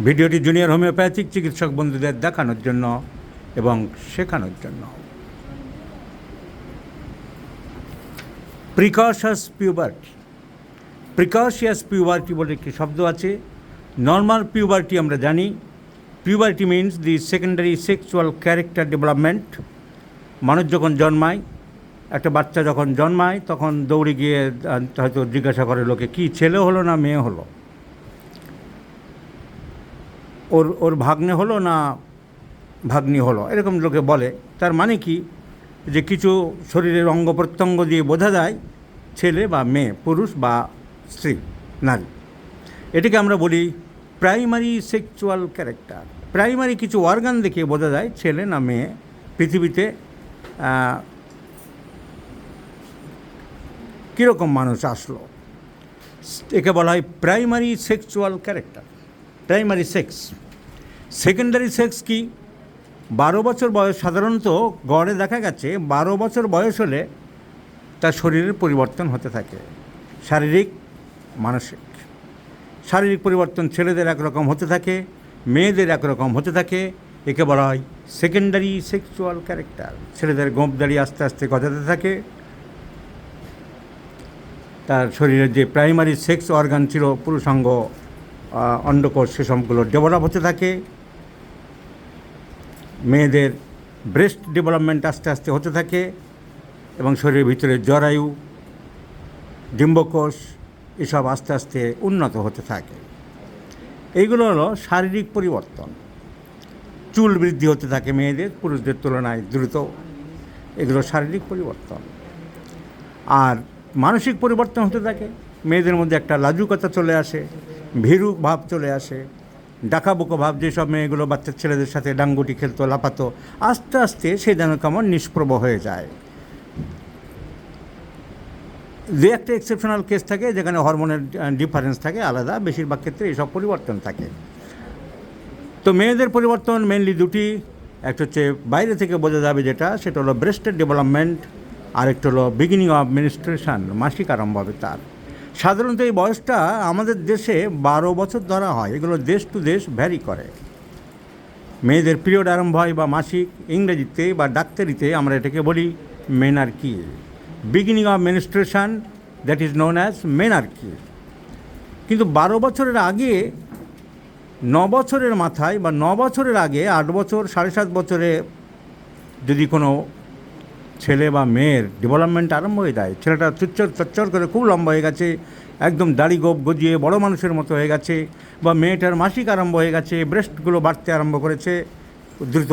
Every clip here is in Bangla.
ভিডিওটি জুনিয়র হোমিওপ্যাথিক চিকিৎসক বন্ধুদের দেখানোর জন্য এবং শেখানোর জন্য। প্রিকশিয়াস পিউবার্টি। প্রিকশিয়াস পিউবার্টি বলে একটি শব্দ আছে। নর্মাল পিউবার্টি আমরা জানি, puberty means the secondary sexual character development. মানুষ যখন জন্মায়, একটা বাচ্চা যখন জন্মায় তখন দৌড়ে গিয়ে হয়তো জিজ্ঞাসা করে লোকে, কি ছেলে হলো না মেয়ে হলো, ওর ভাগ্নে হলো না ভাগ্নি হলো, এরকম লোকে বলে। তার মানে কি, যে কিছু শরীরের অঙ্গ প্রত্যঙ্গ দিয়ে বোঝা যায় ছেলে বা মেয়ে, পুরুষ বা স্ত্রী, নারী। এটিকে আমরা বলি প্রাইমারি সেক্সুয়াল ক্যারেক্টার। প্রাইমারি কিছু অর্গান দেখে বোঝা যায় ছেলে না মেয়ে, পৃথিবীতে কীরকম মানুষ আসলো, একে বলা হয় primary sexual character, primary sex. Secondary sex কি? 12 বছর বয়স, সাধারণত গড়ে দেখা গেছে 12 বছর বয়স হলে তার শরীরের পরিবর্তন হতে থাকে, শারীরিক মানসিক। শারীরিক পরিবর্তন ছেলেদের একরকম হতে থাকে, মেয়েদের একরকম হতে থাকে। একে বলা হয় সেকেন্ডারি সেক্সুয়াল ক্যারেক্টার। ছেলেদের গোঁপ দাঁড়িয়ে আস্তে আস্তে গজাতে থাকে, তার শরীরের যে প্রাইমারি সেক্স অর্গান ছিল, পুরুষাঙ্গ, অন্ডকোষ, সেসবগুলো ডেভেলপ হতে থাকে। মেয়েদের ব্রেস্ট ডেভেলপমেন্ট আস্তে আস্তে হতে থাকে এবং শরীরের ভিতরে জরায়ু, ডিম্বকোষ, এসব আস্তে আস্তে উন্নত হতে থাকে। এইগুলো হলো শারীরিক পরিবর্তন। চুল বৃদ্ধি হতে থাকে মেয়েদের, পুরুষদের তুলনায় দ্রুত। এগুলো শারীরিক পরিবর্তন। আর মানসিক পরিবর্তন হতে থাকে। মেয়েদের মধ্যে একটা লাজুকতা চলে আসে, ভীরু ভাব চলে আসে, ডাকাবুকো ভাব। যেসব মেয়েগুলো বাচ্চা ছেলেদের সাথে ডাঙ্গুটি খেলতো, লাপাতো, আস্তে আস্তে সে যেন কেমন নিষ্প্রভ হয়ে যায়। দু একটা এক্সেপশনাল কেস থাকে যেখানে হরমোনের ডিফারেন্স থাকে আলাদা, বেশিরভাগ ক্ষেত্রে এইসব পরিবর্তন থাকে। তো মেয়েদের পরিবর্তন মেনলি দুটি। একটা হচ্ছে বাইরে থেকে বোঝা যাবে যেটা, সেটা হলো ব্রেস্টের ডেভেলপমেন্ট, আর একটা হলো বিগিনিং অফ মেনস্ট্রুয়েশন, মাসিক আরম্ভ হবে তার। সাধারণত এই বয়সটা আমাদের দেশে 12 বছর ধরা হয়। এগুলো দেশ টু দেশ ভ্যারি করে। মেয়েদের পিরিয়ড আরম্ভ হয় বা মাসিক, ইংরেজিতে বা ডাক্তারিতে আমরা এটাকে বলি মেনার্কি। Beginning of menstruation, that is known as মেনার্কি। কিন্তু 12 বছরের আগে, 9 বছরের মাথায় বা 9 বছরের আগে, 8 বছর, 7.5 বছরে যদি কোনো ছেলে বা মেয়ের ডেভেলপমেন্ট আরম্ভ হয়ে যায়, ছেলেটা চচ্চর করে খুব লম্বা হয়ে গেছে, একদম দাড়ি গোপ গজিয়ে বড় মানুষের মতো হয়ে গেছে, বা মেয়েটার মাসিক আরম্ভ হয়ে গেছে, ব্রেস্টগুলো বাড়তে আরম্ভ করেছে দ্রুত,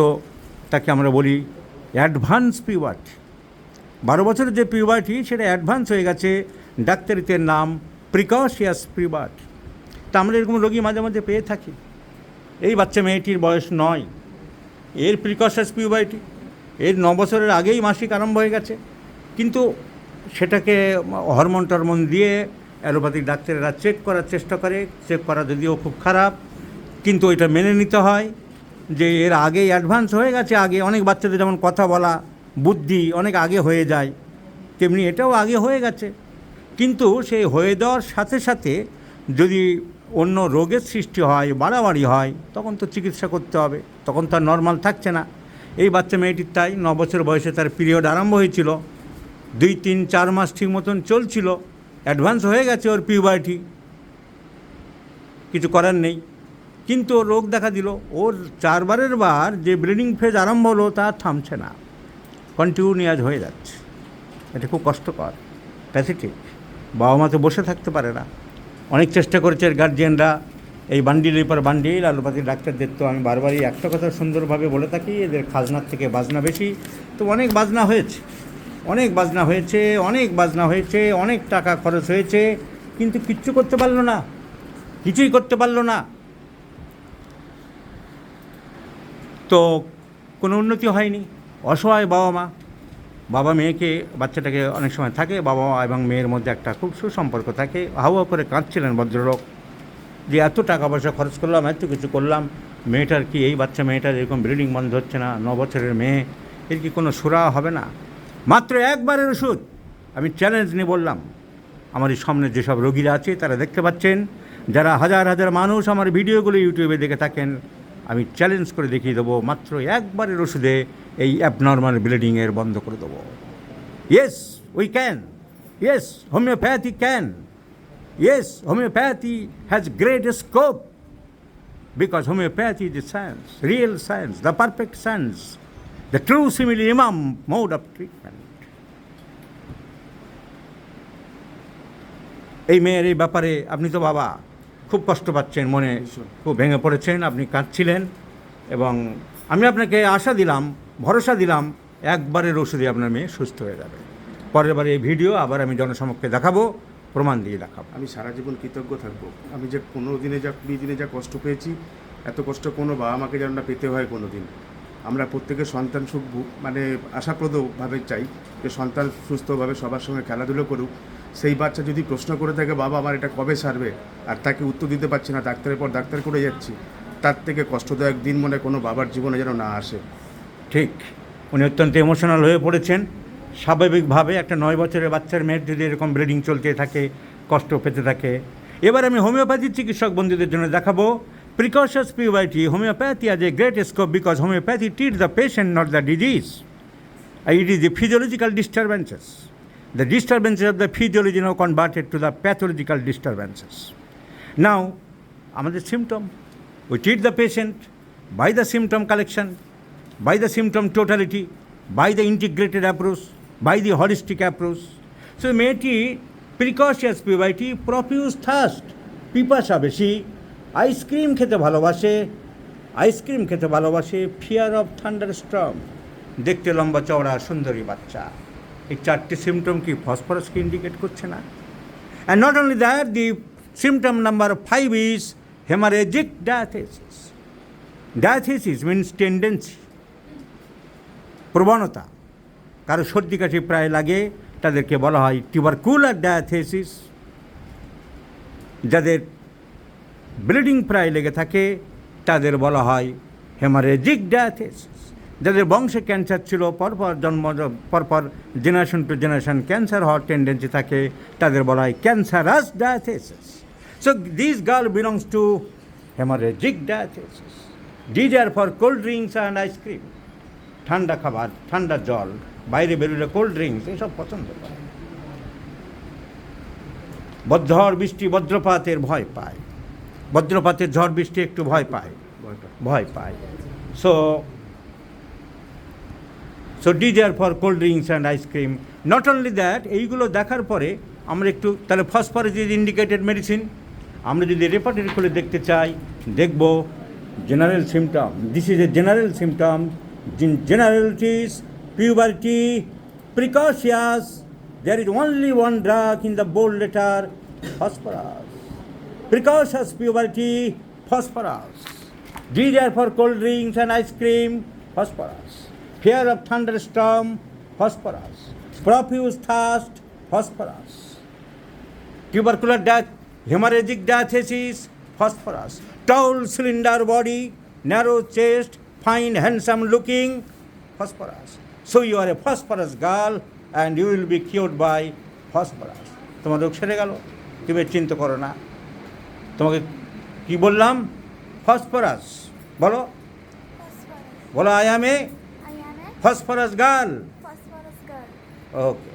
তাকে আমরা বলি অ্যাডভান্স পিউবার্টি। 12 বছরের যে পিউবার্টি, সেটা অ্যাডভান্স হয়ে গেছে। ডাক্তারিতে নাম প্রিকশিয়াস পিউবার্টি। তা আমরা এরকম রোগী মাঝে মাঝে পেয়ে থাকি। এই বাচ্চা মেয়েটির বয়স 9, এর প্রিকশিয়াস পিউবার্টি, এর 9 বছরের আগেই মাসিক আরম্ভ হয়ে গেছে। কিন্তু সেটাকে হরমোন টরমোন দিয়ে অ্যালোপ্যাথিক ডাক্তারেরা চেক করার চেষ্টা করে। চেক করা যদিও খুব খারাপ, কিন্তু ওইটা মেনে নিতে হয় যে এর আগেই অ্যাডভান্স হয়ে গেছে। আগে অনেক বাচ্চাদের যেমন কথা বলা, বুদ্ধি অনেক আগে হয়ে যায়, তেমনি এটাও আগে হয়ে গেছে। কিন্তু সেই হয়ে যাওয়ার সাথে সাথে যদি অন্য রোগের সৃষ্টি হয়, বাড়াবাড়ি হয়, তখন তো চিকিৎসা করতে হবে, তখন তো আর নর্মাল থাকছে না। এই বাচ্চা মেয়েটির তাই 9 বছর বয়সে তার পিরিয়ড আরম্ভ হয়েছিল, 2, 3, 4 মাস ঠিক মতন চলছিল, অ্যাডভান্স হয়ে গেছে ওর পিউবার্টি, কিছু করার নেই। কিন্তু ওর রোগ দেখা দিল, ওর 4 বারের বার যে ব্লিডিং ফেজ আরম্ভ হলো তা থামছে না, কন্টিনিউয়াস হয়ে যাচ্ছে। এটা খুব কষ্টকর, প্যাথেটিক। বাবা মা তো বসে থাকতে পারে না। অনেক চেষ্টা করেছে এর গার্জিয়ানরা, এই বান্ডিলের পর বান্ডিল। অ্যালোপ্যাথিক ডাক্তারদের তো আমি বারবারই একটা কথা সুন্দরভাবে বলে থাকি, এদের খাজনার থেকে বাজনা বেশি। তো অনেক বাজনা হয়েছে, অনেক বাজনা হয়েছে, অনেক বাজনা হয়েছে, অনেক টাকা খরচ হয়েছে, কিন্তু কিচ্ছু করতে পারলো না, কিছুই করতে পারলো না। তো কোনো উন্নতি হয়নি। অসহায় বাবা মেয়েকে, বাচ্চাটাকে অনেক সময় থাকে, বাবা এবং মেয়ের মধ্যে একটা খুব সুসম্পর্ক থাকে। হাওয়া করে কাঁদছিলেন ভদ্রলোক যে এত টাকা পয়সা খরচ করলাম, এত কিছু করলাম, মেয়েটার কি, এই বাচ্চা মেয়েটার এরকম ব্লিডিং বন্ধ হচ্ছে না, 9 বছরের মেয়ে, এর কি কোনো সুরা হবে না? মাত্র একবারের ওষুধ। আমি চ্যালেঞ্জ নিয়ে বললাম, আমার এই সামনে যেসব রোগীরা আছে তারা দেখতে পাচ্ছেন, যারা হাজার হাজার মানুষ আমার ভিডিওগুলো ইউটিউবে দেখে থাকেন, আমি চ্যালেঞ্জ করে দেখিয়ে দেবো মাত্র একবারের ওষুধে এই অ্যাবনর্মাল ব্লিডিংয়ের বন্ধ করে দেবো। Yes we can, yes homeopathy can, yes homeopathy has great scope, because homeopathy is the science, real science, the perfect science, the true simile imam mode of treatment. এই মেয়ের এই ব্যাপারে আপনি তো বাবা খুব কষ্ট পাচ্ছেন, মনে খুব ভেঙে পড়েছেন, আপনি কাঁদছিলেন, এবং আমি আপনাকে আশা দিলাম, ভরসা দিলাম একবারের ওষুধে আপনার মেয়ে সুস্থ হয়ে যাবে। পরের বার এই ভিডিও আবার আমি জনসমক্ষে দেখাবো, প্রমাণ দিয়ে দেখাবো। আমি সারা জীবন কৃতজ্ঞ থাকবো। আমি যে 15 দিনে যা 20 দিনে যা কষ্ট পেয়েছি, এত কষ্ট কোনো বাবা মাকে যেন না পেতে হয় কোনো দিন। আমরা প্রত্যেকের সন্তান সুখ মানে আশাপ্রদভাবে চাই যে সন্তান সুস্থভাবে সবার সঙ্গে খেলাধুলো করুক। সেই বাচ্চা যদি প্রশ্ন করে থাকে বাবা আমার এটা কবে সারবে, আর তাকে উত্তর দিতে পারছি না, ডাক্তারের পর ডাক্তার করে যাচ্ছি, তার থেকে কষ্টদায়ক দিন মনে কোনো বাবার জীবনে যেন না আসে। ঠিক, উনি অত্যন্ত ইমোশনাল হয়ে পড়েছেন। স্বাভাবিকভাবে একটা 9 বছরের বাচ্চার মেয়ের যদি এরকম ব্লিডিং চলতে থাকে, কষ্ট পেতে থাকে। এবার আমি হোমিওপ্যাথির চিকিৎসক বন্ধুদের জন্য দেখাবো precautions puberty. Homoeopathy has a great scope because homeopathy treats the patient, not the disease. It is the physiological disturbances. The disturbances of the physiology now converted to the pathological disturbances. Now, আমাদের symptom, we treat the patient by the symptom collection, by the symptom totality, by the integrated approach, by the holistic approach. So মেয়েটি প্রিকশনাস পিউবারিটি, প্রফিউজ থার্স্ট, পিপাসা বেশি, আইসক্রিম খেতে ভালোবাসে, ফিয়ার অফ থান্ডারস্টর্ম, দেখতে লম্বা চওড়া সুন্দরী বাচ্চা। এই 4টি সিমটম কি ফসফরাসকে ইন্ডিকেট করছে না? And not only that, the symptom number 5 is haemorrhagic diathesis. Diathesis means tendency, প্রবণতা। কারো সর্দি কাশি প্রায় লাগে, তাদেরকে বলা হয় টিউবারকুলার ডায়াথেসিস। যাদের ব্লিডিং প্রায় লেগে থাকে তাদের বলা হয় হেমারেজিক ডায়াথেসিস। যাদের বংশে ক্যান্সার ছিল, পরপর জেনারেশন টু জেনারেশন ক্যান্সার হওয়ার টেন্ডেন্সি থাকে, তাদের বলা হয় cancerous diathesis. So this girl belongs to haemorrhagic diathesis. These are for cold drinks and ice cream, ঠান্ডা খাবার, ঠান্ডা জল, বাইরে বেরোলে কোল্ড ড্রিঙ্কস এসব পছন্দ করে। ঝড় বৃষ্টি, বজ্রপাতের ভয় পায়, বজ্রপাতের ঝড় বৃষ্টি একটু ভয় পায়। So desire for cold drinks and ice cream. Not only that, এইগুলো দেখার পরে আমরা একটু তাহলে ফসফরাস ইজ ইন্ডিকেটেড মেডিসিন। আমরা যদি রেপার্টরি খুলে দেখতে চাই, দেখব general symptom. This is a general symptom. Generalities, puberty, precocious. There is only one drug in the bold letter, phosphorus. Precocious puberty, phosphorus. Desire for cold drinks and ice cream, phosphorus. Fear of thunderstorm, phosphorus. Profuse thirst, phosphorus. Tubercular death, hemorrhagic diathesis, phosphorus. Tall cylinder body, narrow chest, fine, handsome looking, phosphorus. So you are a phosphorus girl and you will be cured by phosphorus. তোমার রোগ সেরে গেল, তুমি চিন্তা করো না। তোমাকে কি বললাম? ফসফরাস বলো, বলো I am A phosphorus girl. Okay.